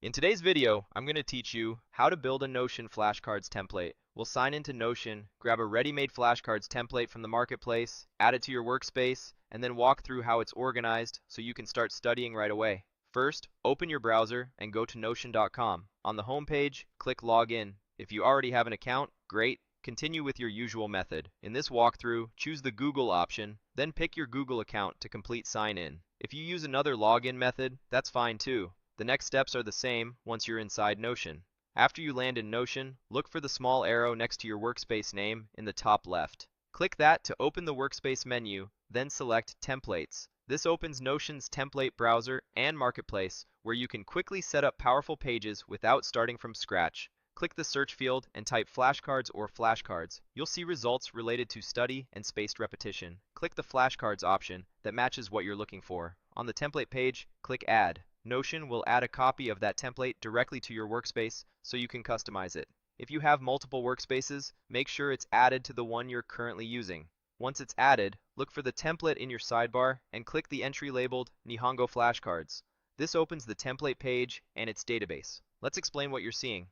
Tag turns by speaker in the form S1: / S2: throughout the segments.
S1: In today's video, I'm going to teach you how to build a Notion flashcards template. We'll sign into Notion, grab a ready-made flashcards template from the marketplace, add it to your workspace, and then walk through how it's organized so you can start studying right away. First, open your browser and go to notion.com. On the home page, click Login. If you already have an account, great. Continue with your usual method. In this walkthrough, choose the Google option, then pick your Google account to complete sign-in. If you use another login method, that's fine too. The next steps are the same once you're inside Notion. After you land in Notion, look for the small arrow next to your workspace name in the top left. Click that to open the workspace menu, then select Templates. This opens Notion's template browser and marketplace, where you can quickly set up powerful pages without starting from scratch. Click the search field and type flashcards or flashcards. You'll see results related to study and spaced repetition. Click the flashcards option that matches what you're looking for. On the template page, click Add. Notion will add a copy of that template directly to your workspace so you can customize it. If you have multiple workspaces, make sure it's added to the one you're currently using. Once it's added, look for the template in your sidebar and click the entry labeled Nihongo Flashcards. This opens the template page and its database. Let's explain what you're seeing.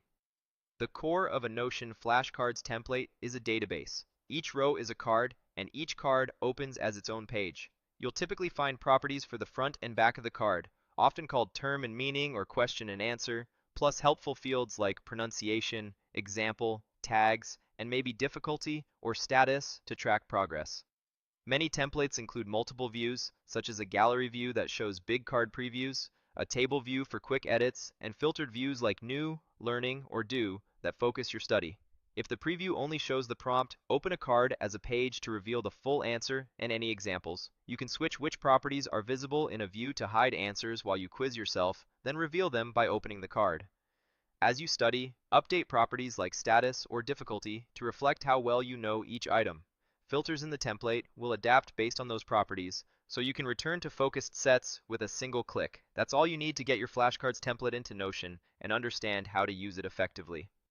S1: The core of a Notion flashcards template is a database. Each row is a card, and each card opens as its own page. You'll typically find properties for the front and back of the card, often called term and meaning or question and answer, plus helpful fields like pronunciation, example, tags, and maybe difficulty or status to track progress. Many templates include multiple views, such as a gallery view that shows big card previews, a table view for quick edits, and filtered views like New, Learning, or Do that focus your study. If the preview only shows the prompt, open a card as a page to reveal the full answer and any examples. You can switch which properties are visible in a view to hide answers while you quiz yourself, then reveal them by opening the card. As you study, update properties like status or difficulty to reflect how well you know each item. Filters in the template will adapt based on those properties, so you can return to focused sets with a single click. That's all you need to get your flashcards template into Notion and understand how to use it effectively.